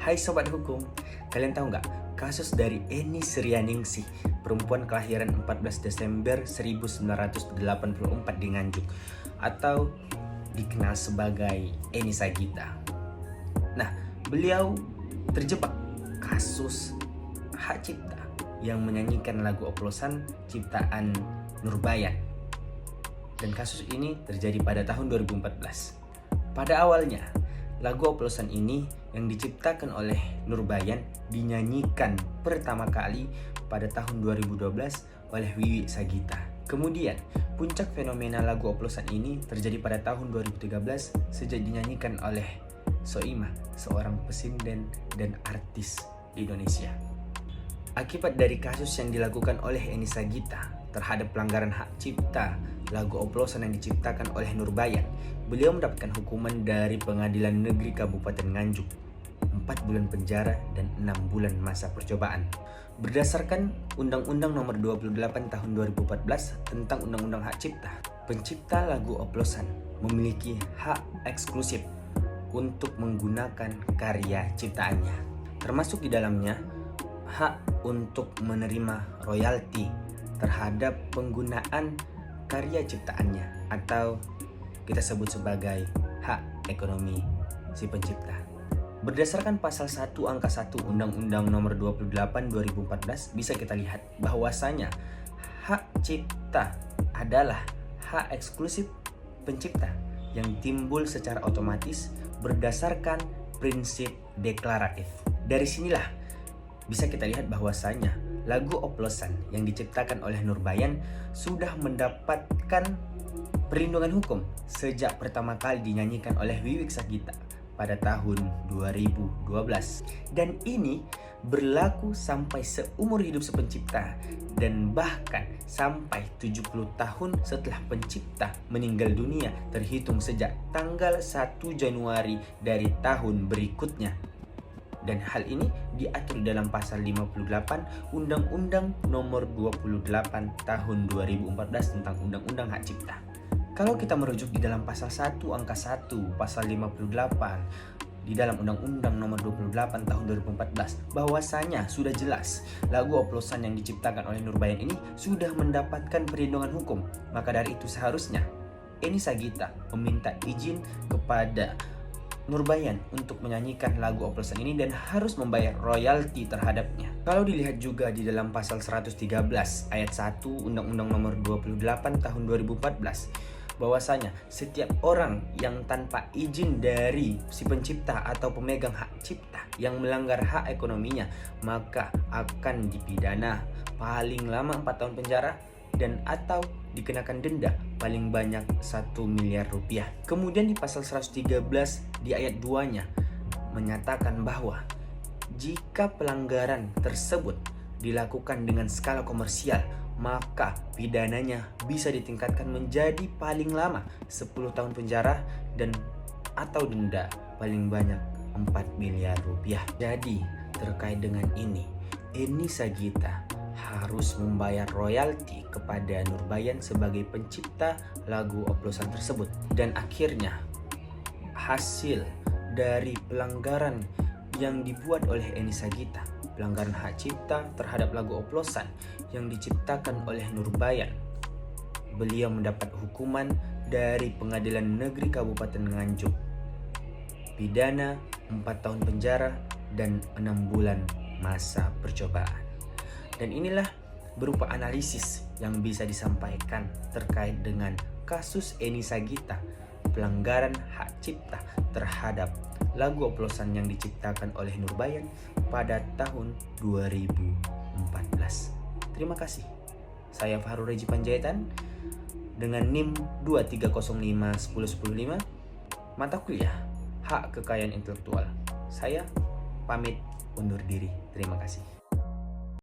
Hai Sobat Hukum, kalian tahu nggak kasus dari Eni Srianingsih, perempuan kelahiran 14 Desember 1984 di Nganjuk, atau dikenal sebagai Eni Sagita. Nah, beliau terjebak kasus hak cipta yang menyanyikan lagu oplosan ciptaan Nurbayan. Dan kasus ini terjadi pada tahun 2014. Pada awalnya, lagu oplosan ini yang diciptakan oleh Nurbayan dinyanyikan pertama kali pada tahun 2012 oleh Wiwi Sagita. Kemudian, puncak fenomena lagu oplosan ini terjadi pada tahun 2013 sejak dinyanyikan oleh Soimah, seorang pesinden dan artis di Indonesia. Akibat dari kasus yang dilakukan oleh Eni Sagita terhadap pelanggaran hak cipta lagu oplosan yang diciptakan oleh Nurbayan, beliau mendapatkan hukuman dari Pengadilan Negeri Kabupaten Nganjuk, 4 bulan penjara dan 6 bulan masa percobaan. Berdasarkan Undang-Undang Nomor 28 Tahun 2014 tentang Undang-Undang Hak Cipta, pencipta lagu oplosan memiliki hak eksklusif untuk menggunakan karya ciptaannya, termasuk di dalamnya hak untuk menerima royalti terhadap penggunaan karya ciptaannya, atau kita sebut sebagai hak ekonomi si pencipta. Berdasarkan pasal 1 angka 1 Undang-Undang Nomor 28 2014 bisa kita lihat bahwasanya hak cipta adalah hak eksklusif pencipta yang timbul secara otomatis berdasarkan prinsip deklaratif. Dari sinilah bisa kita lihat bahwasanya lagu oplosan yang diciptakan oleh Nurbayan sudah mendapatkan perlindungan hukum sejak pertama kali dinyanyikan oleh Wiwi Sagita pada tahun 2012. Dan ini berlaku sampai seumur hidup si pencipta dan bahkan sampai 70 tahun setelah pencipta meninggal dunia terhitung sejak tanggal 1 Januari dari tahun berikutnya. Dan hal ini diatur dalam pasal 58 Undang-Undang Nomor 28 Tahun 2014 tentang Undang-Undang Hak Cipta. Kalau kita merujuk di dalam pasal 1 angka 1 pasal 58 di dalam Undang-Undang Nomor 28 Tahun 2014, bahwasanya sudah jelas lagu oplosan yang diciptakan oleh Nurbayan ini sudah mendapatkan perlindungan hukum. Maka dari itu seharusnya Eni Sagita meminta izin kepada Nurbayan untuk menyanyikan lagu oplosan ini dan harus membayar royalti terhadapnya. Kalau dilihat juga di dalam pasal 113 ayat 1 Undang-Undang Nomor 28 Tahun 2014, bahwasanya setiap orang yang tanpa izin dari si pencipta atau pemegang hak cipta yang melanggar hak ekonominya maka akan dipidana paling lama 4 tahun penjara dan atau dikenakan denda paling banyak 1 miliar rupiah. Kemudian di pasal 113 di ayat 2-nya menyatakan bahwa jika pelanggaran tersebut dilakukan dengan skala komersial, maka pidananya bisa ditingkatkan menjadi paling lama 10 tahun penjara dan atau denda paling banyak 4 miliar rupiah. Jadi terkait dengan ini, Eni Sagita harus membayar royalti kepada Nurbayan sebagai pencipta lagu oplosan tersebut. Dan akhirnya hasil dari pelanggaran yang dibuat oleh Eni Sagita, pelanggaran hak cipta terhadap lagu oplosan yang diciptakan oleh Nurbayan, beliau mendapat hukuman dari Pengadilan Negeri Kabupaten Nganjuk, pidana 4 tahun penjara dan 6 bulan masa percobaan. Dan inilah berupa analisis yang bisa disampaikan terkait dengan kasus Eni Sagita, pelanggaran hak cipta terhadap lagu oplosan yang diciptakan oleh Nurbayan pada tahun 2014. Terima kasih. Saya Fahrul Reji Panjaitan dengan NIM 23051015, mata kuliah Hak Kekayaan Intelektual. Saya pamit undur diri. Terima kasih.